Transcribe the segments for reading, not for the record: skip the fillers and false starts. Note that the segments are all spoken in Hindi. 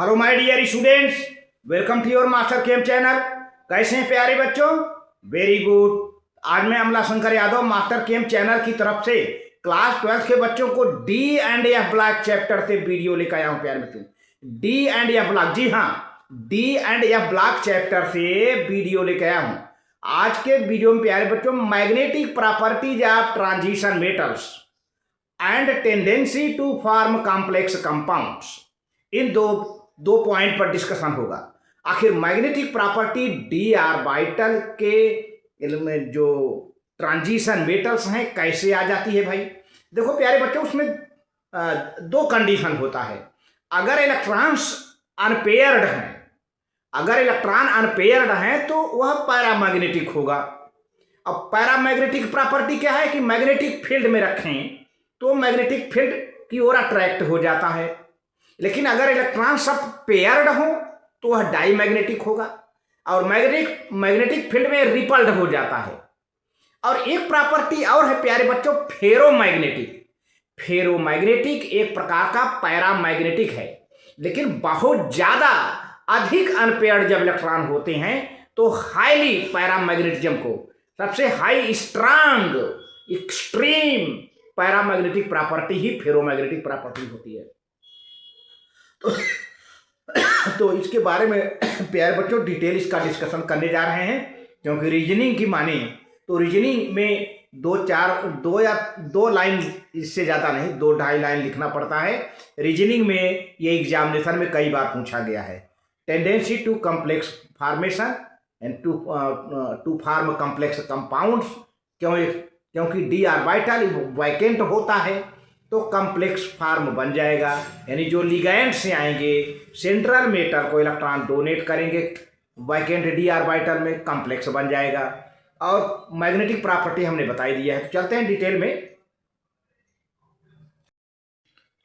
Hello my dear students, welcome to your master chem channel. कैसे हैं प्यारे बच्चों? Very good. आज मैं Amla Shankar Yadav master chem channel की तरफ से क्लास 12 के बच्चों को D and F block chapter से वीडियो लेकर आया हूं प्यारे बच्चों। डी एंड एफ ब्लॉक, जी हाँ, D and F block chapter से वीडियो लेकर आया हूं। आज के वीडियो में प्यारे बच्चों magnetic properties of transition metals and tendency to form complex compounds, इन दो पॉइंट पर डिस्कशन होगा। आखिर मैग्नेटिक प्रॉपर्टी डी ऑर्बिटल के एलिमेंट जो ट्रांजिशन मेटल्स हैं कैसे आ जाती है भाई? देखो प्यारे बच्चों, उसमें दो कंडीशन होता है। अगर इलेक्ट्रॉन्स अनपेयर्ड हैं, अगर इलेक्ट्रॉन अनपेयर्ड हैं तो वह पैरामैग्नेटिक होगा। अब पैरामैग्नेटिक प्रॉपर्टी क्या है कि मैग्नेटिक फील्ड में रखें तो मैग्नेटिक फील्ड की ओर अट्रैक्ट हो जाता है। लेकिन अगर इलेक्ट्रॉन सब पेयर्ड हो तो वह डाईमैग्नेटिक होगा और मैग्नेटिक फील्ड में रिपल्ड हो जाता है। और एक प्रॉपर्टी और है प्यारे बच्चों, फेरोमैग्नेटिक। फेरोमैग्नेटिक एक प्रकार का पैरामैग्नेटिक है, लेकिन बहुत ज्यादा अधिक अनपेयर्ड जब इलेक्ट्रॉन होते हैं तो हाईली पैरामैग्नेटिज्म को, सबसे high strong extreme paramagnetic property ही फेरोमैग्नेटिक प्रॉपर्टी होती है। तो इसके बारे में प्यारे बच्चों डिटेल इसका डिस्कशन करने जा रहे हैं, क्योंकि रीजनिंग की माने तो रीजनिंग में दो लाइन, इससे ज़्यादा नहीं, 2-2.5 लाइन लिखना पड़ता है। रीजनिंग में ये एग्जामिनेशन में कई बार पूछा गया है। Tendency to complex formation and to form complex compounds, क्योंकि डी ऑर्बिटल वैकेंट होता है तो कॉम्प्लेक्स फॉर्म बन जाएगा, यानी जो लिगैंड से आएंगे सेंट्रल मेटल को इलेक्ट्रॉन डोनेट करेंगे वैकेंट डी ऑर्बिटल में, कॉम्प्लेक्स बन जाएगा। और मैग्नेटिक प्रॉपर्टी हमने बताई दिया है, चलते हैं डिटेल में।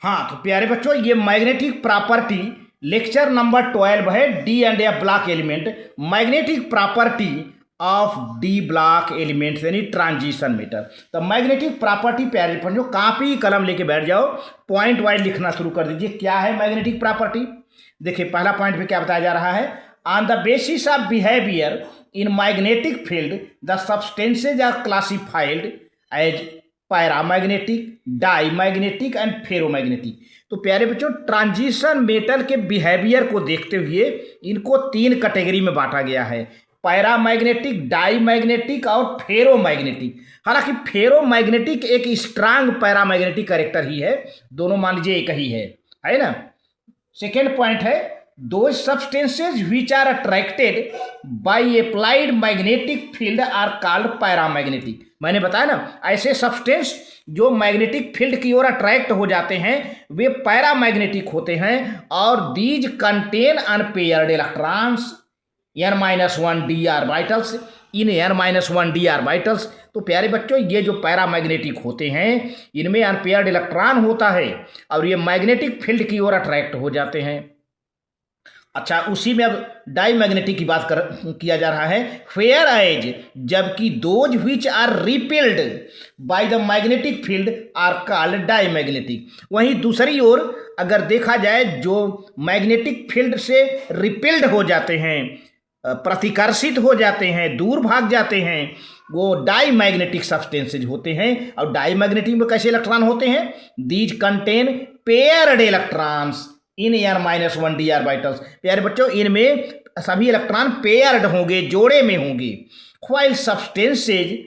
हाँ तो प्यारे बच्चों, ये मैग्नेटिक प्रॉपर्टी लेक्चर नंबर 12 है, D and F block element, magnetic property of D block elements यानी ट्रांजिशन मेटल। तो मैग्नेटिक प्रॉपर्टी प्यारे बच्चों, कॉपी कलम लेके बैठ जाओ, पॉइंट वाइज लिखना शुरू कर दीजिए। क्या है मैग्नेटिक प्रॉपर्टी? देखिए पहला पॉइंट पे क्या बताया जा रहा है, on the basis of behaviour in magnetic field the substances are classified as paramagnetic, diamagnetic and ferromagnetic. तो प्यारे बच्चों, ट्रांजिशन मेटल के बिहेवियर को देखते हुए इनको 3 कैटेगरी में बांटा गया है, पैरामैग्नेटिक, डाईमैग्नेटिक और फेरोमैग्नेटिक। हालांकि फेरोमैग्नेटिक एक स्ट्रांग पैरामैग्नेटिक कैरेक्टर ही है, दोनों मान लीजिए एक ही है ना। सेकेंड पॉइंट है, those substances which are attracted by applied magnetic field are called paramagnetic. मैंने बताया ना, ऐसे सब्सटेंस जो मैग्नेटिक फील्ड की ओर अट्रैक्ट हो जाते हैं वे पैरामैग्नेटिक होते हैं। और these contain unpaired electrons n-1 d orbitals in n-1 d orbitals. तो प्यारे बच्चों, ये जो पैरामैग्नेटिक होते हैं इनमें अनपेयर्ड इलेक्ट्रॉन होता है और ये मैग्नेटिक फील्ड की ओर अट्रैक्ट हो जाते हैं। अच्छा, उसी में अब डाईमैग्नेटिक की बात किया जा रहा है, फेयर एज, जबकि those which are repelled by the magnetic field are called diamagnetic. वहीं दूसरी ओर अगर देखा जाए, जो मैग्नेटिक फील्ड से रिपेल्ड हो जाते हैं, प्रतिकर्षित हो जाते हैं, दूर भाग जाते हैं, वो डाईमैग्नेटिक सब्सटेंसेज होते हैं। और डाईमैग्नेटिक में कैसे इलेक्ट्रॉन होते हैं? These contain paired electrons in n-1 d orbitals. प्यारे बच्चों, इनमें सभी इलेक्ट्रॉन पेयर्ड होंगे, जोड़े में होंगे। While substances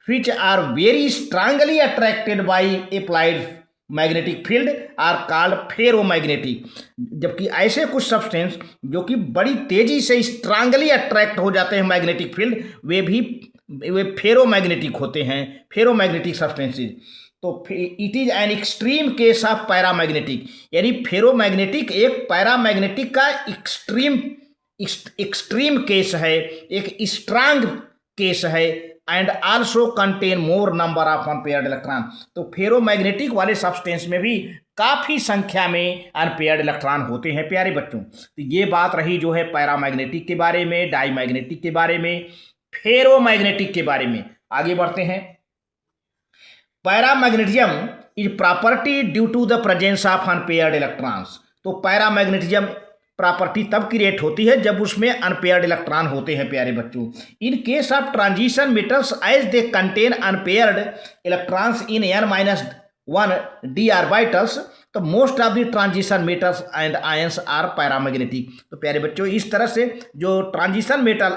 which are very strongly attracted by applied magnetic field are called ferromagnetic. जबकि ऐसे कुछ सब्सटेंस जो कि बड़ी तेजी से स्ट्रांगली अट्रैक्ट हो जाते हैं मैग्नेटिक फील्ड, वे फेरोमैग्नेटिक होते हैं, फेरोमैग्नेटिक सब्सटेंसेज। तो it is an extreme case of paramagnetic, यानी फेरोमैग्नेटिक एक पैरामैग्नेटिक का एक्सट्रीम केस है, एक स्ट्रांग केस है, and also contain more number of unpaired electron. तो फेरोमैग्नेटिक वाले सब्सटेंस में भी काफ़ी संख्या में अनपेयर्ड इलेक्ट्रॉन होते हैं प्यारे बच्चों। तो ये बात रही जो है पैरामैग्नेटिक के बारे में, डाईमैग्नेटिक के बारे में, फेरोमैग्नेटिक के बारे में। आगे बढ़ते हैं। Paramagnetism is property due to the presence of unpaired electrons. तो पैरामैग्नेटिज्म प्रॉपर्टी तब क्रिएट होती है जब उसमें अनपेयर्ड इलेक्ट्रॉन होते हैं प्यारे बच्चों। In case of transition metals as they contain unpaired electrons in n-1 d orbitals, तो most of the transition metals and ions are paramagnetic. तो प्यारे बच्चों इस तरह से जो ट्रांजिशन मेटल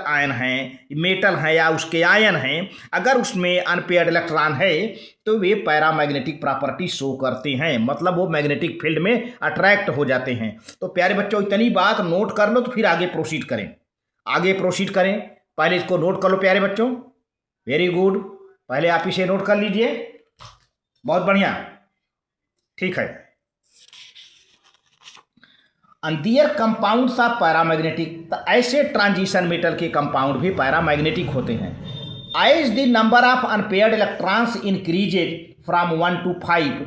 हैं या उसके आयन हैं, अगर उसमें अनपेयर्ड इलेक्ट्रॉन है तो वे पैरामैग्नेटिक प्रॉपर्टी शो करते हैं, मतलब वो मैग्नेटिक फील्ड में अट्रैक्ट हो जाते हैं। तो प्यारे बच्चों इतनी बात नोट कर लो, तो फिर आगे प्रोसीड करें। पहले इसको नोट कर लो प्यारे बच्चों, वेरी गुड, पहले आप इसे नोट कर लीजिए, बहुत बढ़िया, ठीक है। अंदियर कंपाउंड्स ऑफ पैरामैग्नेटिक, तो ऐसे ट्रांजिशन मेटल के कंपाउंड भी पैरामैग्नेटिक होते हैं। As the number of unpaired electrons increases from 1 to 5,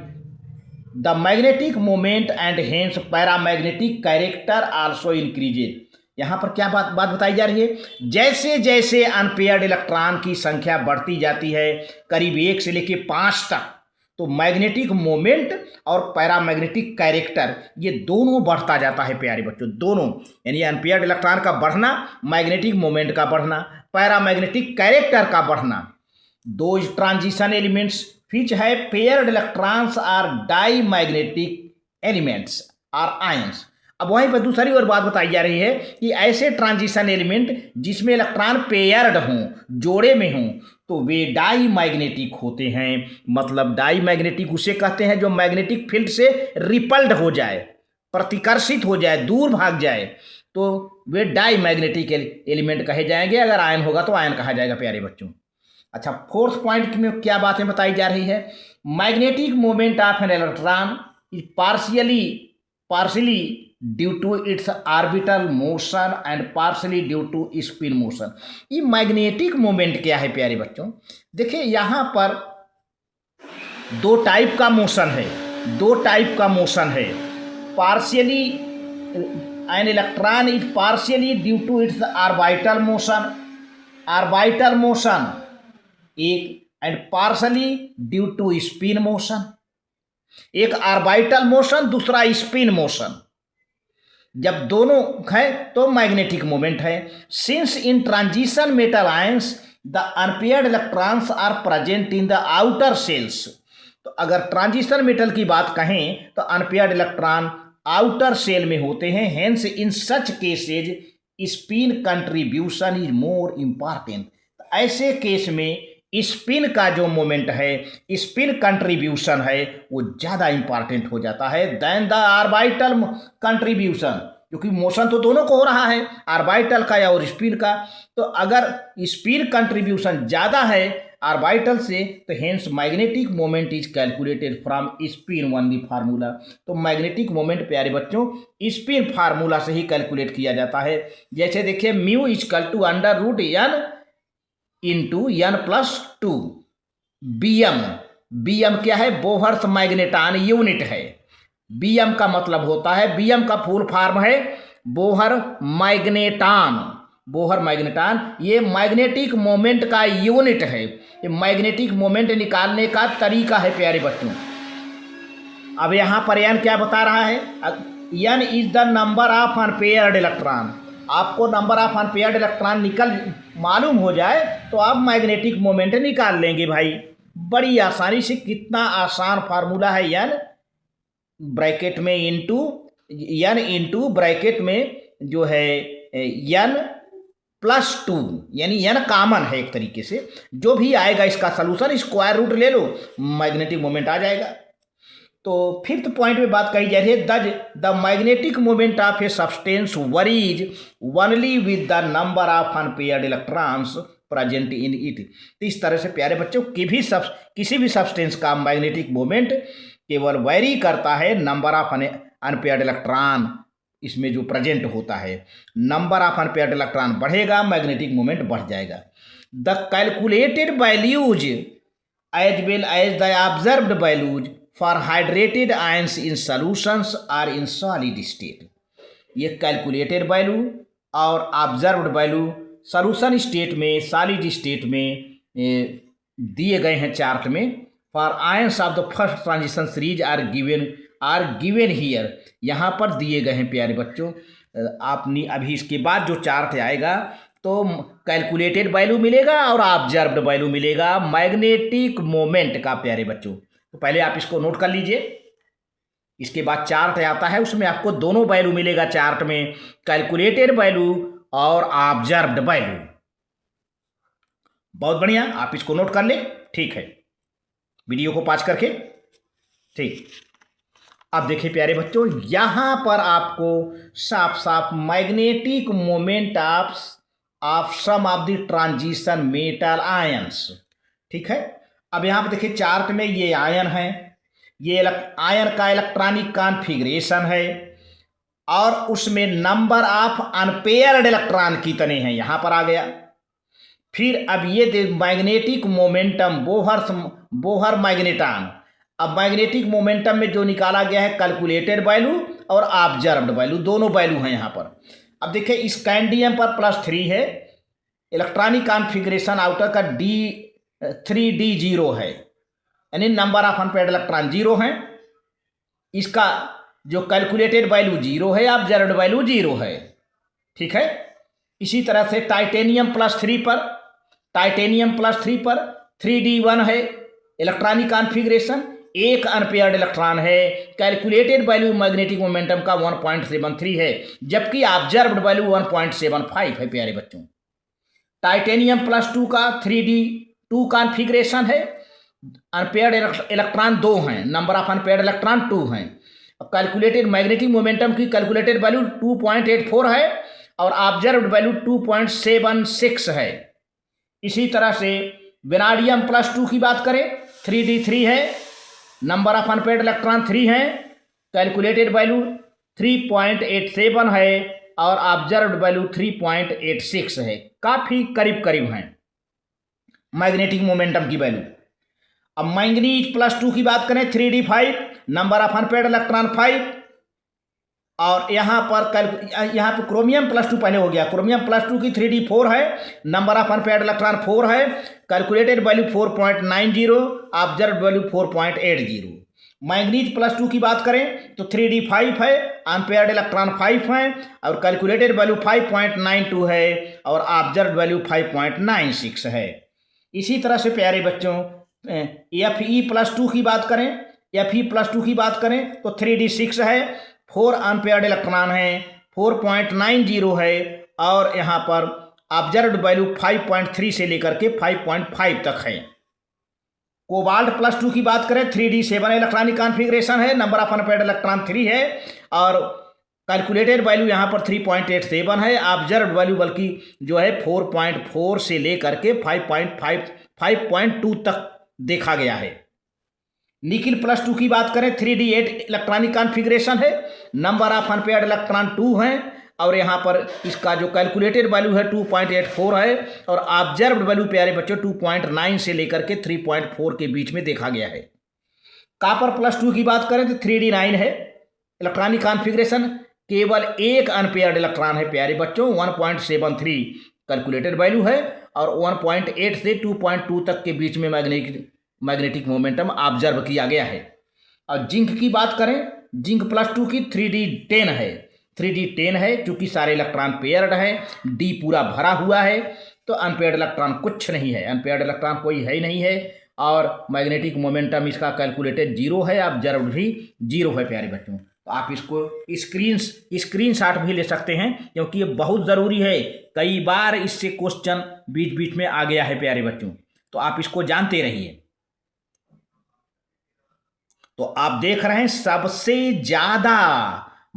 the magnetic moment and hence paramagnetic character also increases. यहाँ पर क्या बात बताई जा रही है, जैसे जैसे अनपेयर्ड इलेक्ट्रॉन की संख्या बढ़ती जाती है करीब 1 से लेकर 5 तक, तो मैग्नेटिक मोमेंट और पैरामैग्नेटिक कैरेक्टर ये दोनों बढ़ता जाता है प्यारे बच्चों, दोनों, यानी अनपेयर्ड इलेक्ट्रॉन का बढ़ना, मैग्नेटिक मोमेंट का बढ़ना, पैरामैग्नेटिक कैरेक्टर का बढ़ना। दो ट्रांजिशन एलिमेंट्स विच है paired electrons are diamagnetic elements or ions. अब वहीं पर दूसरी और बात बताई जा रही है कि ऐसे ट्रांजिशन एलिमेंट जिसमें इलेक्ट्रॉन पेयर्ड हों, जोड़े में हों, तो वे डाई मैग्नेटिक होते हैं। मतलब डाई मैग्नेटिक उसे कहते हैं जो मैग्नेटिक फील्ड से रिपल्ड हो जाए, प्रतिकर्षित हो जाए, दूर भाग जाए, तो वे डाई मैग्नेटिक एलिमेंट कहे जाएंगे। अगर आयन होगा तो आयन कहा जाएगा प्यारे बच्चों। अच्छा, फोर्थ पॉइंट में क्या बातें बताई जा रही है, magnetic moment of an electron is partially due to its orbital motion and partially due to spin motion. ये मैग्नेटिक मोमेंट क्या है प्यारे बच्चों, देखिए यहाँ पर दो टाइप का मोशन है। Partially an electron is partially due to its orbital motion एक, and partially due to spin motion. एक ऑर्बिटल मोशन, दूसरा स्पिन मोशन। जब दोनों है तो मैग्नेटिक मोमेंट है। Since in transition metal ions the unpaired electrons are present in the outer shells, तो अगर ट्रांजिशन मेटल की बात कहें तो अनपेयर्ड इलेक्ट्रॉन आउटर सेल में होते हैं। Hence in such cases spin contribution is more important. ऐसे केस में स्पिन का जो मोमेंट है, स्पिन कंट्रीब्यूशन है, वो ज़्यादा इंपॉर्टेंट हो जाता है देन द ऑर्बिटल कंट्रीब्यूशन, क्योंकि मोशन तो दोनों को हो रहा है, ऑर्बिटल का या और स्पिन का। तो अगर स्पिन कंट्रीब्यूशन ज़्यादा है ऑर्बिटल से, तो hence magnetic moment is calculated from spin only formula. तो मैग्नेटिक मोमेंट प्यारे बच्चों स्पिन फार्मूला से ही कैलकुलेट किया जाता है। जैसे देखिए mu equal to under root n into n+2 bm क्या है, बोहर्स मैग्नेटान यूनिट है। bm का मतलब होता है, bm का फुल फॉर्म है बोहर मैग्नेटान, ये मैग्नेटिक मोमेंट का यूनिट है। ये मैग्नेटिक मोमेंट निकालने का तरीका है प्यारे बच्चों। अब यहाँ पर n क्या बता रहा है, n is the number of unpaired electron. आपको नंबर ऑफ अनपेयर्ड इलेक्ट्रॉन मालूम हो जाए तो आप मैग्नेटिक मोमेंट निकाल लेंगे भाई, बड़ी आसानी से। कितना आसान फार्मूला है, n ब्रैकेट में इंटू ब्रैकेट में जो है n+2, यानी n कॉमन है एक तरीके से। जो भी आएगा इसका सलूशन स्क्वायर रूट ले लो, मैग्नेटिक मोमेंट आ जाएगा। तो फिफ्थ पॉइंट में बात कही जा रही है, the magnetic moment of a substance worries only with the number of unpaired electrons present in it. तो इस तरह से प्यारे बच्चों किसी भी सब्सटेंस का मैग्नेटिक मोमेंट केवल वैरी करता है नंबर ऑफ अनपेयर्ड इलेक्ट्रॉन इसमें जो प्रेजेंट होता है। नंबर ऑफ अनपेयर्ड इलेक्ट्रॉन बढ़ेगा, मैग्नेटिक मोमेंट बढ़ जाएगा। The calculated values as well as the observed values for hydrated ions in solutions are in solid state. ये कैलकुलेटेड वैल्यू और ऑब्जर्व्ड वैल्यू सॉल्यूशन स्टेट में, सॉलिड स्टेट में दिए गए हैं चार्ट में। For ions of the first transition series are given are given here, यहाँ पर दिए गए हैं प्यारे बच्चों। आपने अभी इसके बाद जो चार्ट आएगा तो कैलकुलेटेड वैल्यू मिलेगा और ऑब्जर्व्ड वैल्यू मिलेगा मैग्नेटिक मोमेंट का प्यारे बच्चों। तो पहले आप इसको नोट कर लीजिए। इसके बाद चार्ट आता है, उसमें आपको दोनों वैल्यू मिलेगा चार्ट में, कैलकुलेटेड वैल्यू और ऑब्जर्व्ड वैल्यू। बहुत बढ़िया, आप इसको नोट कर ले। ठीक है, वीडियो को पॉज करके। ठीक, अब देखिए प्यारे बच्चों, यहां पर आपको साफ साफ magnetic moment of some of the transition metal ions. ठीक है, अब यहां पर देखिए चार्ट में ये आयन है, ये आयन का इलेक्ट्रॉनिक कॉन्फ़िगरेशन है और उसमें नंबर ऑफ अनपेयर्ड इलेक्ट्रॉन कितने हैं यहां पर आ गया। फिर अब ये मैग्नेटिक मोमेंटम बोहर मैग्नेटॉन। अब मैग्नेटिक मोमेंटम में जो निकाला गया है कैलकुलेटेड वैल्यू और ऑब्जर्व्ड वैल्यू, दोनों वैल्यू हैं यहाँ पर। अब देखिए स्कैंडियम पर +3 है, इलेक्ट्रॉनिक कॉन्फ़िगरेशन आउटर का D3D0 है, यानी नंबर ऑफ अनपेयर्ड इलेक्ट्रॉन 0 हैं। इसका जो कैलकुलेटेड वैल्यू 0 है, ऑब्जर्व्ड वैल्यू 0 है। ठीक है, इसी तरह से टाइटेनियम +3 पर 3D1 है, इलेक्ट्रॉनिक कॉन्फ़िगरेशन, एक अनपेयर्ड इलेक्ट्रॉन है, कैलकुलेटेड वैल्यू मैग्नेटिक मोमेंटम का 1.73 है, जबकि ऑब्जर्व्ड वैल्यू 1.75 है प्यारे बच्चों। टाइटेनियम +2 का 3D2 कॉन्फ़िगरेशन है, अनपेयर्ड इलेक्ट्रॉन 2 हैं, नंबर ऑफ अनपेयर्ड इलेक्ट्रॉन 2 हैं। कैलकुलेटेड मैग्नेटिक मोमेंटम की कैलकुलेटेड वैल्यू 2.84 है और ऑब्जर्व्ड वैल्यू 2.76 है। इसी तरह से वेनाडियम +2 की बात करें, 3D3 है, नंबर ऑफ अनपेयर्ड इलेक्ट्रॉन 3 हैं, कैलकुलेटेड वैल्यू 3.87 है और ऑब्जर्व्ड वैल्यू 3.86 है। काफ़ी करीब करीब हैं मैग्नेटिक मोमेंटम की वैल्यू। अब मैंगनीज +2 की बात करें, 3D5, number of unpaired electron 5 और यहाँ पर क्रोमियम +2 पहले हो गया, क्रोमियम +2 की 3D4 है, नंबर ऑफ अनपेयर्ड इलेक्ट्रॉन 4 है, calculated value 4.90, observed value 4.80। Manganese +2 की बात करें तो 3D5 है, अनपेयर्ड इलेक्ट्रॉन 5 हैं और कैलकुलेटेड वैल्यू 5.92 है और ऑब्जर्व्ड वैल्यू 5.96 है। इसी तरह से प्यारे बच्चों Fe+2 की बात करें, Fe+2 की बात करें तो 3D6 है, 4 अनपेयर्ड इलेक्ट्रॉन हैं, 4.90 है और यहाँ पर ऑब्जर्व्ड वैल्यू 5.3 से लेकर के 5.5 तक है। कोबाल्ट +2 की बात करें, 3D7 इलेक्ट्रॉनिक कॉन्फ़िगरेशन है, नंबर ऑफ अनपेयर्ड इलेक्ट्रॉन 3 है और कैलकुलेटेड वैल्यू यहाँ पर 3.87 है, ऑब्जर्व्ड वैल्यू बल्कि जो है 4.4 से लेकर के 5.2 तक देखा गया है। निकिल +2 की बात करें, 3D8 इलेक्ट्रॉनिक कॉन्फ़िगरेशन है, नंबर ऑफ अनपेयर्ड इलेक्ट्रॉन 2 हैं और यहाँ पर इसका जो कैलकुलेटेड वैल्यू है 2.84 है और ऑब्जर्व्ड वैल्यू प्यारे बच्चों 2.9 से लेकर के 3.4 के बीच में देखा गया है। कॉपर +2 की बात करें तो 3D9 है, इलेक्ट्रॉनिक कॉन्फ़िगरेशन, केवल एक अनपेयर्ड इलेक्ट्रॉन है प्यारे बच्चों, 1.73 कैलकुलेटेड वैल्यू है और 1.8 से 2.2 तक के बीच में मैग्नेटिक मोमेंटम ऑब्जर्व किया गया है। और जिंक की बात करें, जिंक +2 की 3D10 है, 3D10 है क्योंकि सारे इलेक्ट्रॉन पेयर्ड है, डी पूरा भरा हुआ है तो अनपेयर्ड इलेक्ट्रॉन कुछ नहीं है, अनपेयर्ड इलेक्ट्रॉन कोई है ही नहीं है और मैग्नेटिक मोमेंटम इसका कैलकुलेटेड 0 है, ऑब्जर्व्ड भी 0 है प्यारे बच्चों। तो आप इसको स्क्रीनशॉट भी ले सकते हैं क्योंकि ये बहुत ज़रूरी है, कई बार इससे क्वेश्चन बीच बीच में आ गया है प्यारे बच्चों, तो आप इसको जानते रहिए। तो आप देख रहे हैं सबसे ज़्यादा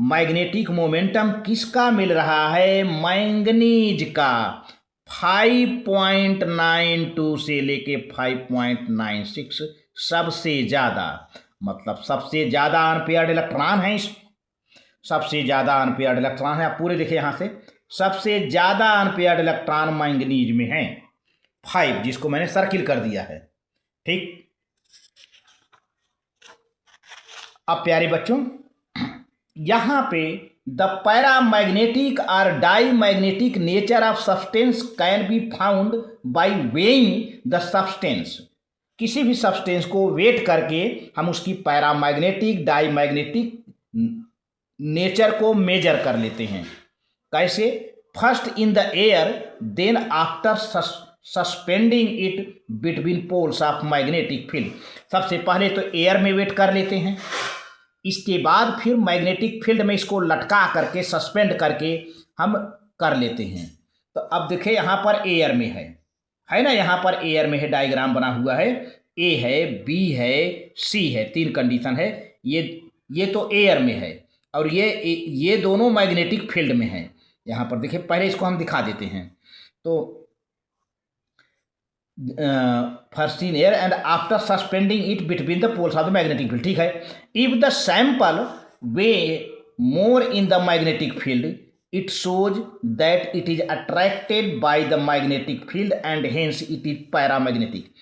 मैग्नेटिक मोमेंटम किसका मिल रहा है, मैंगनीज का, 5.92 से लेके 5.96 सबसे ज़्यादा, मतलब सबसे ज़्यादा अनपेयर्ड इलेक्ट्रॉन है, सबसे ज़्यादा अनपेयर्ड इलेक्ट्रॉन है। आप पूरे देखिए यहाँ से, सबसे ज़्यादा अनपेयर्ड इलेक्ट्रॉन मैंगनीज में है 5, जिसको मैंने सर्किल कर दिया है। ठीक, अब प्यारे बच्चों यहाँ पे द पैरामैग्नेटिक और diamagnetic nature of substance can be found by weighing the substance. किसी भी सब्सटेंस को वेट करके हम उसकी पैरामैग्नेटिक डाईमैग्नेटिक नेचर को मेजर कर लेते हैं। कैसे? First in the air, then after suspending it between poles of magnetic field. सबसे पहले तो एयर में वेट कर लेते हैं, इसके बाद फिर मैग्नेटिक फील्ड में इसको लटका करके सस्पेंड करके हम कर लेते हैं। तो अब देखिए यहाँ पर एयर में है ना, यहाँ पर एयर में है, डायग्राम बना हुआ है, ए है, बी है, सी है, तीन कंडीशन है। ये तो एयर में है और ये दोनों मैग्नेटिक फील्ड में है। यहाँ पर देखिए, पहले इसको हम दिखा देते हैं। तो first in air and after suspending it between the poles of the magnetic field, ठीक है। If the sample weighs more in the magnetic field, it shows that it is attracted by the magnetic field and hence it is paramagnetic.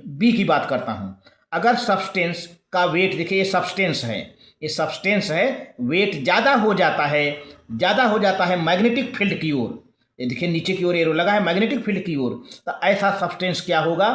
B की बात करता हूँ। अगर सब्सटेंस का वेट, देखिए ये सब्सटेंस है, वेट ज़्यादा हो जाता है मैग्नेटिक फील्ड की ओर, ये देखिए नीचे की ओर एरो लगा है मैग्नेटिक फील्ड की ओर, तो ऐसा सब्सटेंस क्या होगा?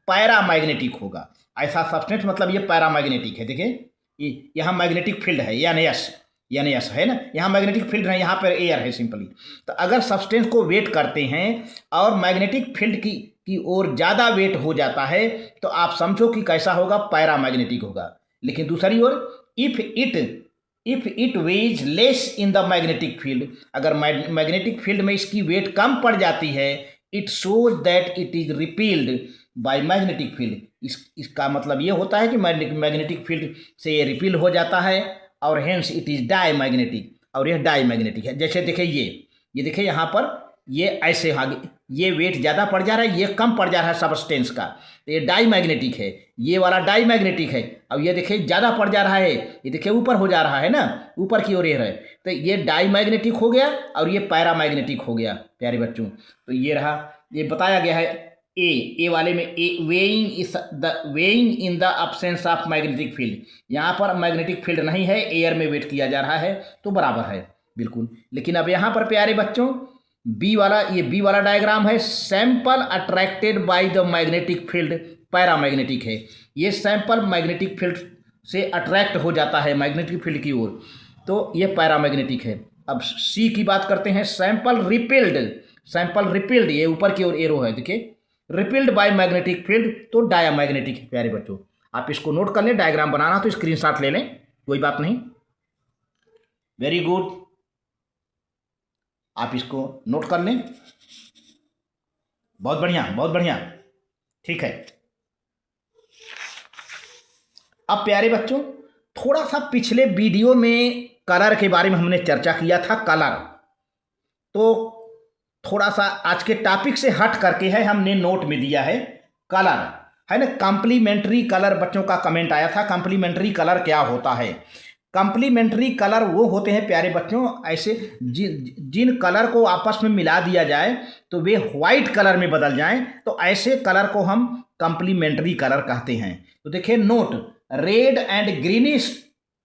पैरामैग्नेटिक होगा। ऐसा सब्सटेंस मतलब ये पैरामैग्नेटिक है। देखिए यहाँ मैग्नेटिक फील्ड है, यानी एस है ना, यहाँ मैग्नेटिक फील्ड है, यहाँ पर एयर है सिंपली। तो अगर सब्सटेंस को वेट करते हैं और मैग्नेटिक फील्ड की ओर ज़्यादा वेट हो जाता है, तो आप समझो कि कैसा होगा? पैरामैग्नेटिक होगा। लेकिन दूसरी ओर if it weighs less in the magnetic field, अगर मैग्नेटिक फील्ड में इसकी वेट कम पड़ जाती है, it shows that it is repelled by magnetic field. इसका मतलब ये होता है कि मैग्नेटिक फील्ड से ये रिपील हो जाता है और हेंस इट इज डाईमैग्नेटिक, और यह डाईमैग्नेटिक है। जैसे देखिए ये देखिए यहाँ पर ये ऐसे आगे ये वेट ज़्यादा पड़ जा रहा है, ये कम पड़ जा रहा है सब्सटेंस का, तो ये डाईमैग्नेटिक है। ये वाला डाईमैग्नेटिक है। अब ये देखिए ज़्यादा पड़ जा रहा है, ये देखिए ऊपर हो जा रहा है ना, ऊपर की ओर है, तो ये डाईमैग्नेटिक हो गया और ये पैरामैग्नेटिक हो गया प्यारे बच्चों। तो ये रहा, ये बताया गया है ए वाले में, weighing in the absence of magnetic field. यहाँ पर मैग्नेटिक फील्ड नहीं है, एयर में वेट किया जा रहा है, तो बराबर है बिल्कुल। लेकिन अब यहाँ पर प्यारे बच्चों बी वाला डायग्राम है, sample attracted by the magnetic field, paramagnetic है। ये सैंपल मैग्नेटिक फील्ड से अट्रैक्ट हो जाता है मैग्नेटिक फील्ड की ओर, तो ये पैरामैग्नेटिक है। अब सी की बात करते हैं, सैंपल रिपेल्ड, ये ऊपर की ओर एरो है, देखिए रिपेल्ड बाय मैग्नेटिक फील्ड, तो डायामैग्नेटिक है प्यारे बच्चों। आप इसको नोट कर लें, डायग्राम बनाना तो स्क्रीनशॉट ले लें, कोई बात नहीं। वेरी गुड, आप इसको नोट कर लें, बहुत बढ़िया, ठीक है। अब प्यारे बच्चों, थोड़ा सा पिछले वीडियो में कलर के बारे में हमने चर्चा किया था, कलर, तो थोड़ा सा आज के टॉपिक से हट करके है, हमने नोट में दिया है कलर, है ना। कॉम्प्लीमेंट्री कलर बच्चों का कमेंट आया था, कॉम्प्लीमेंट्री कलर क्या होता है? कॉम्प्लीमेंट्री कलर वो होते हैं प्यारे बच्चों, ऐसे जिन कलर को आपस में मिला दिया जाए तो वे व्हाइट कलर में बदल जाएं, तो ऐसे कलर को हम कॉम्प्लीमेंट्री कलर कहते हैं। तो देखिए note, red and greenish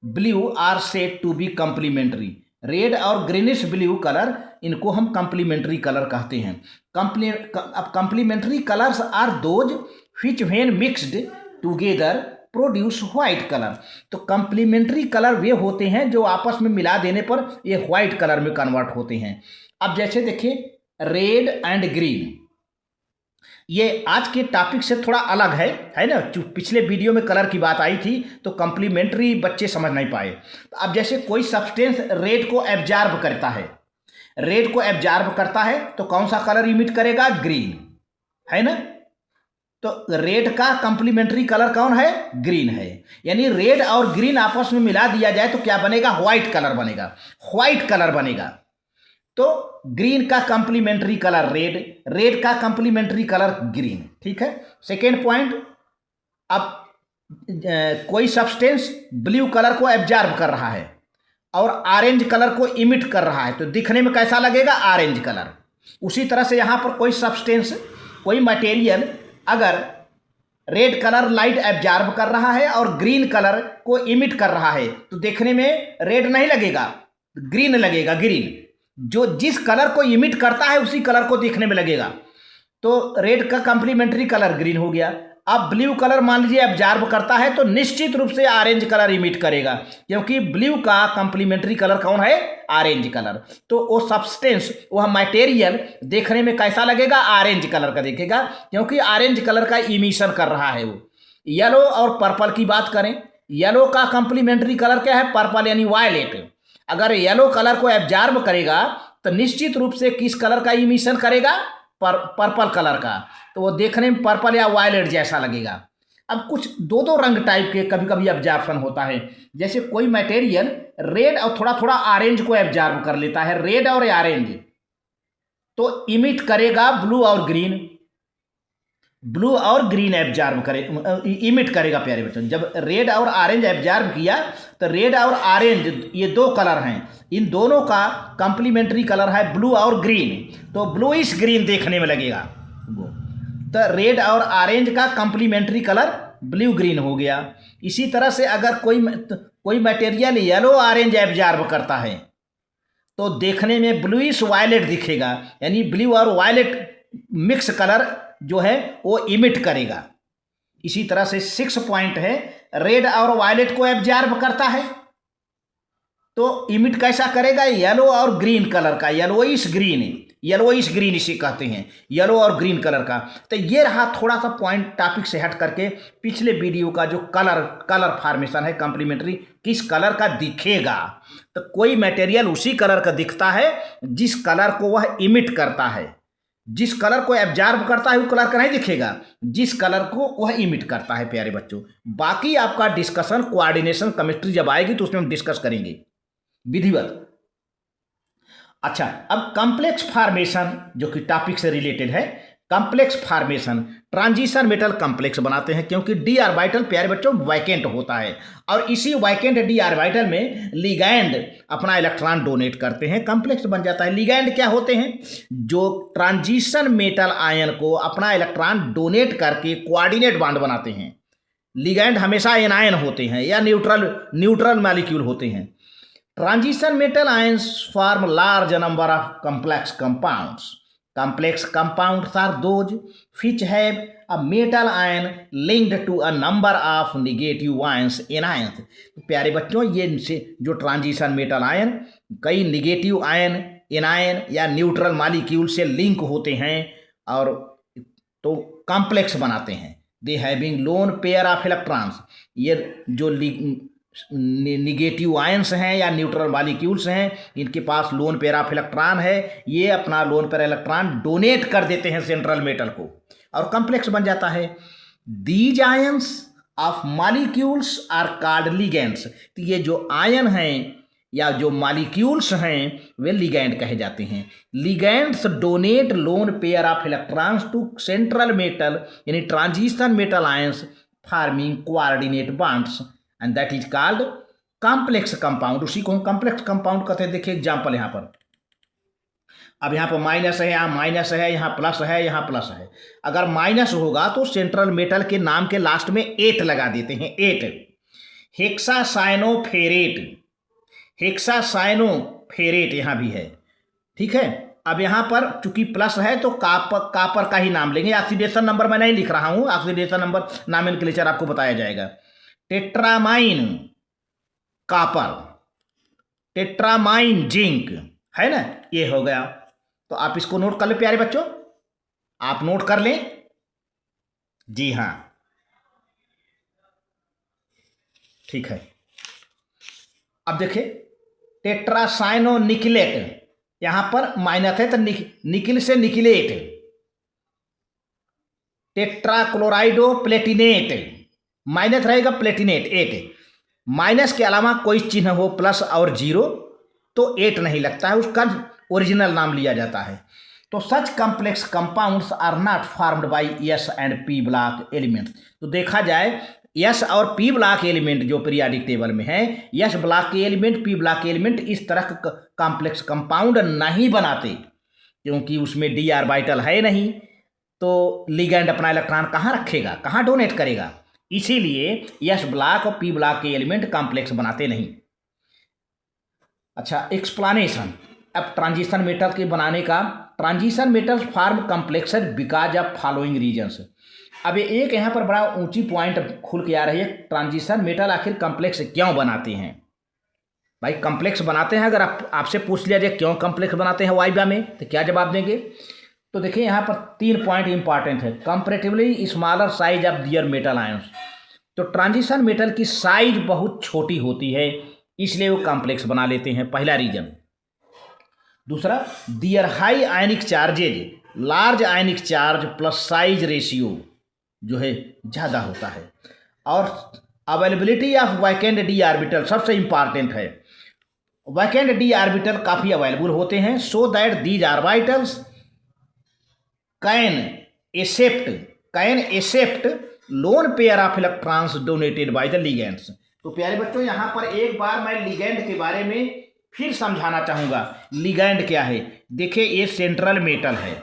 blue are said to be complementary. Red और ग्रीनिश ब्लू कलर, इनको हम कॉम्प्लीमेंट्री कलर कहते हैं। अब complementary colours are those which when mixed together produce white colour. तो कॉम्प्लीमेंट्री कलर वे होते हैं जो आपस में मिला देने पर ये व्हाइट कलर में कन्वर्ट होते हैं। अब जैसे देखिए रेड एंड ग्रीन, ये आज के टॉपिक से थोड़ा अलग है ना। पिछले वीडियो में कलर की बात आई थी तो कॉम्प्लीमेंट्री बच्चे समझ नहीं पाए। तो अब जैसे कोई सब्सटेंस रेड को एब्जॉर्ब करता है, तो कौन सा कलर इमिट करेगा? ग्रीन, है ना। तो रेड का कॉम्प्लीमेंट्री कलर कौन है? ग्रीन है। यानी रेड और ग्रीन आपस में मिला दिया जाए तो क्या बनेगा? व्हाइट कलर बनेगा। तो ग्रीन का कॉम्प्लीमेंट्री कलर रेड का कॉम्प्लीमेंट्री कलर ग्रीन, ठीक है। सेकेंड पॉइंट, अब कोई सब्सटेंस ब्लू कलर को एब्जॉर्ब कर रहा है और ऑरेंज कलर को इमिट कर रहा है, तो दिखने में कैसा लगेगा? Orange colour. उसी तरह से यहाँ पर कोई सब्सटेंस, कोई मटेरियल अगर रेड कलर लाइट एब्जॉर्ब कर रहा है और ग्रीन कलर को इमिट कर रहा है, तो देखने में रेड नहीं लगेगा, ग्रीन लगेगा। ग्रीन जो जिस कलर को इमिट करता है उसी कलर को देखने में लगेगा। तो रेड का कॉम्प्लीमेंट्री कलर ग्रीन हो गया। अब ब्लू कलर मान लीजिए एब्जॉर्ब करता है तो निश्चित रूप से ऑरेंज कलर इमिट करेगा, क्योंकि ब्लू का कंप्लीमेंट्री कलर कौन है? Orange colour. तो वो सब्सटेंस, वह मटेरियल देखने में कैसा लगेगा? ऑरेंज कलर का दिखेगा, क्योंकि ऑरेंज कलर का इमिशन कर रहा है वो। येलो और पर्पल की बात करें, येलो का कंप्लीमेंट्री कलर क्या है? पर्पल यानी वायलेट। अगर येलो कलर को एब्जॉर्ब करेगा तो निश्चित रूप से किस कलर का इमिशन करेगा? पर्पल कलर का। तो वो देखने में पर्पल या वायलेट जैसा लगेगा। अब कुछ दो दो रंग टाइप के कभी कभी एब्जॉर्प्शन होता है, जैसे कोई मटेरियल रेड और थोड़ा थोड़ा ऑरेंज को एब्जॉर्ब कर लेता है, रेड और ऑरेंज, तो इमिट करेगा ब्लू और ग्रीन। ब्लू और ग्रीन एब्जॉर्ब करे, इमिट करेगा प्यारे बच्चों। जब रेड और ऑरेंज एब्जॉर्ब किया तो रेड और ऑरेंज ये दो कलर हैं, इन दोनों का कंप्लीमेंट्री कलर है ब्लू और ग्रीन, तो ब्लूइश ग्रीन देखने में लगेगा। तो रेड और ऑरेंज का कंप्लीमेंट्री कलर ब्लू ग्रीन हो गया। इसी तरह से अगर कोई मटेरियल येलो ऑरेंज एब्जॉर्ब करता है तो देखने में ब्लूइश वायलेट दिखेगा, यानी ब्लू और वायलेट मिक्स कलर जो है वो इमिट करेगा। इसी तरह से 6 पॉइंट है, रेड और वायलेट को एब्जॉर्ब करता है तो इमिट कैसा करेगा? येलो और ग्रीन कलर का, येलोइश ग्रीन, येलोइश ग्रीन इसे कहते हैं, येलो और ग्रीन कलर का। तो ये रहा थोड़ा सा पॉइंट टॉपिक से हट करके पिछले वीडियो का जो कलर फॉर्मेशन है कंप्लीमेंट्री, किस कलर का दिखेगा। तो कोई मटेरियल उसी कलर का दिखता है जिस कलर को वह इमिट करता है, जिस कलर को एब्जॉर्ब करता है वो कलर का नहीं दिखेगा, जिस कलर को वह इमिट करता है प्यारे बच्चों। बाकी आपका डिस्कशन कोऑर्डिनेशन केमिस्ट्री जब आएगी तो उसमें हम डिस्कस करेंगे विधिवत। अच्छा, अब कॉम्प्लेक्स फॉर्मेशन जो कि टॉपिक से रिलेटेड है, complex formation transition metal complex बनाते हैं, क्योंकि डी ऑर्बिटल प्यारे बच्चों वैकेंट होता है और इसी वैकेंट डी ऑर्बिटल में लिगैंड अपना इलेक्ट्रॉन डोनेट करते हैं, कॉम्प्लेक्स बन जाता है। लिगैंड क्या होते हैं? जो ट्रांजिशन मेटल आयन को अपना इलेक्ट्रॉन डोनेट करके कोऑर्डिनेट बॉन्ड बनाते हैं। लिगैंड हमेशा एनायन होते हैं या न्यूट्रल मॉलिक्यूल होते हैं। Transition metal ions form large number of complex compounds. Complex compounds are those which have a metal ion linked to a number of negative ions anions. प्यारे बच्चों, ये जो ट्रांजिशन मेटल आयन कई निगेटिव आयन, एनायन या न्यूट्रल मॉलिक्यूल से लिंक होते हैं और तो कॉम्प्लेक्स बनाते हैं। They having loan pair of electrons, ये जो निगेटिव आयंस हैं या न्यूट्रल मॉलिक्यूल्स हैं, इनके पास लोन पेयर ऑफ इलेक्ट्रॉन है, ये अपना लोन पेयर इलेक्ट्रॉन डोनेट कर देते हैं सेंट्रल मेटल को और कॉम्प्लेक्स बन जाता है। These ions of molecules are called ligands. तो ये जो आयन हैं या जो मॉलिक्यूल्स हैं वे लिगैंड कहे जाते हैं। Ligands donate lone pair of electrons to central metal यानी transition metal ions forming coordinate bonds and that is called complex compound. उसी को हम कॉम्प्लेक्स कंपाउंड कहते हैं। देखिए एग्जांपल यहाँ पर, अब यहाँ पर माइनस है, यहाँ माइनस है, यहाँ प्लस है, यहाँ प्लस है। अगर माइनस होगा तो सेंट्रल मेटल के नाम के लास्ट में 8 लगा देते हैं, 8 हेक्सासाइनोफेरेट, हेक्सासाइनोफेरेट यहाँ भी है, ठीक है। अब यहाँ पर चूंकि प्लस है तो कापर का ही नाम लेंगे। ऑक्सीडेशन नंबर मैं नहीं लिख रहा हूँ, ऑक्सीडेशन नंबर नॉमेनक्लेचर आपको बताया जाएगा। टेट्रामाइन कॉपर, टेट्रामाइन जिंक, है ना, ये हो गया। तो आप इसको नोट कर ले प्यारे बच्चों, आप नोट कर लें। जी हाँ, ठीक है। अब देखिए टेट्रासाइनो निकिलेट, यहां पर माइनस है तो निकिल से निकिलेट। टेट्राक्लोराइडो प्लेटिनेट, माइनस रहेगा प्लेटिनेट 8। माइनस के अलावा कोई चिन्ह हो प्लस और 0 तो 8 नहीं लगता है, उसका ओरिजिनल नाम लिया जाता है। तो such complex compounds are not formed by S and P block elements. तो देखा जाए एस और पी ब्लॉक एलिमेंट जो पीरियाडिक टेबल में है, एस ब्लॉक के एलिमेंट, पी ब्लॉक के एलिमेंट इस तरह का कॉम्प्लेक्स कंपाउंड नहीं बनाते, क्योंकि उसमें डी ऑर्बिटल है नहीं। तो लिगैंड अपना इलेक्ट्रॉन कहाँ रखेगा, कहाँ डोनेट करेगा, इसीलिए एस ब्लॉक और पी ब्लॉक के एलिमेंट कॉम्प्लेक्स बनाते नहीं। अच्छा, एक्सप्लेनेशन अब ट्रांजिशन मेटल के बनाने का। Transition metal form complex because of following reasons. अब ये एक यहाँ पर बड़ा ऊंची पॉइंट खुल के आ रही है, ट्रांजिशन मेटल आखिर कम्प्लेक्स क्यों बनाते हैं। भाई कम्प्लेक्स बनाते हैं, अगर आपसे पूछ लिया जाए क्यों कम्प्लेक्स बनाते हैं वाइब्रा में, तो क्या जवाब देंगे। तो देखिए यहाँ पर 3 पॉइंट इंपॉर्टेंट है। Comparatively smaller size of their metal ions, तो ट्रांजिशन मेटल की साइज बहुत छोटी होती है, इसलिए वो कॉम्प्लेक्स बना लेते हैं, पहला रीजन। दूसरा, their high ionic charges, large ionic charge plus size ratio जो है ज़्यादा होता है। और availability of vacant D orbital सबसे इंपॉर्टेंट है, वैकेंट डी आर्बिटल काफ़ी अवेलेबल होते हैं, so that these orbitals can accept lone pair of electrons donated by the ligands. तो प्यारे बच्चों यहाँ पर एक बार मैं लिगेंड के बारे में फिर समझाना चाहूँगा। लिगेंड क्या है, देखिए ये सेंट्रल मेटल है,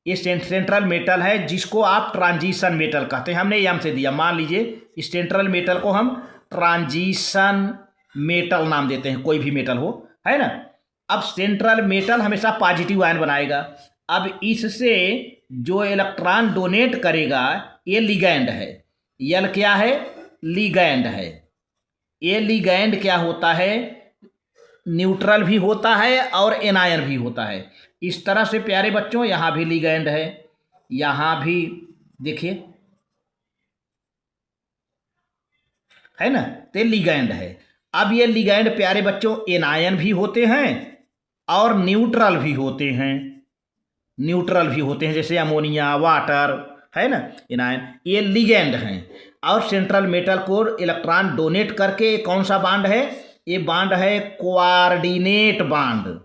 ये सेंट्रल मेटल है जिसको आप ट्रांजिशन मेटल कहते हैं। हमने एम से दिया, मान लीजिए इस सेंट्रल मेटल को हम ट्रांजिशन मेटल नाम देते हैं, कोई भी मेटल हो, है ना। अब सेंट्रल मेटल हमेशा पॉजिटिव आयन बनाएगा। अब इससे जो इलेक्ट्रॉन डोनेट करेगा ये लिगैंड है। यल क्या है, लिगैंड है। ये लिगैंड क्या होता है, न्यूट्रल भी होता है और एनायन भी होता है। इस तरह से प्यारे बच्चों यहाँ भी लिगैंड है, यहाँ भी देखिए है ना, तो लिगैंड है। अब ये लिगैंड प्यारे बच्चों एनायन भी होते हैं और न्यूट्रल भी होते हैं, जैसे अमोनिया, वाटर, है ना, एनायन, ये लिगैंड हैं। और सेंट्रल मेटल को इलेक्ट्रॉन डोनेट करके कौन सा बांड है, ये बांड है कोऑर्डिनेट बांड,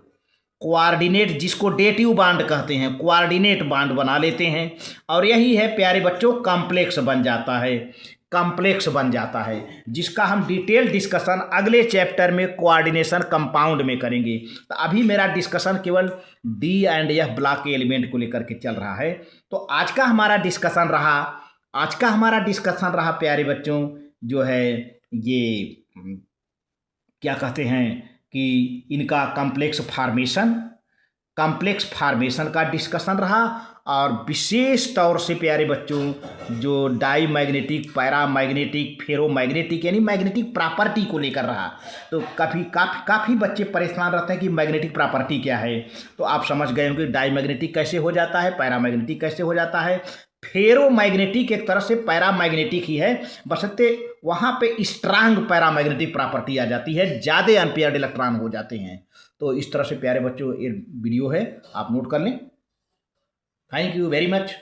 कोऑर्डिनेट जिसको डेटिव बांड कहते हैं, कोऑर्डिनेट बांड बना लेते हैं। और यही है प्यारे बच्चों कॉम्प्लेक्स बन जाता है, कॉम्प्लेक्स बन जाता है, जिसका हम डिटेल डिस्कशन अगले चैप्टर में कोऑर्डिनेशन कंपाउंड में करेंगे। तो अभी मेरा डिस्कशन केवल डी एंड एफ ब्लॉक के एलिमेंट को लेकर के चल रहा है। तो आज का हमारा डिस्कशन रहा प्यारे बच्चों जो है ये क्या कहते हैं कि इनका कॉम्प्लेक्स फार्मेशन का डिस्कशन रहा। और विशेष तौर से प्यारे बच्चों जो डाई मैग्नेटिक, पैरामैग्नेटिक, फेरोमैग्नेटिक यानी मैग्नेटिक प्रॉपर्टी को लेकर रहा। तो काफ़ी बच्चे परेशान रहते हैं कि मैग्नेटिक प्रॉपर्टी क्या है। तो आप समझ गए होंगे डाई मैग्नेटिक कैसे हो जाता है, पैरामैग्नेटिक कैसे हो जाता है, फेरोमैग्नेटिक एक तरह से पैरामैग्नेटिक ही है, बशर्ते वहाँ पे स्ट्रांग पैरामैग्नेटिक प्रॉपर्टी आ जाती है, ज़्यादा अनपेयर्ड इलेक्ट्रॉन हो जाते हैं। तो इस तरह से प्यारे बच्चों ये वीडियो है, आप नोट कर लें। Thank you very much.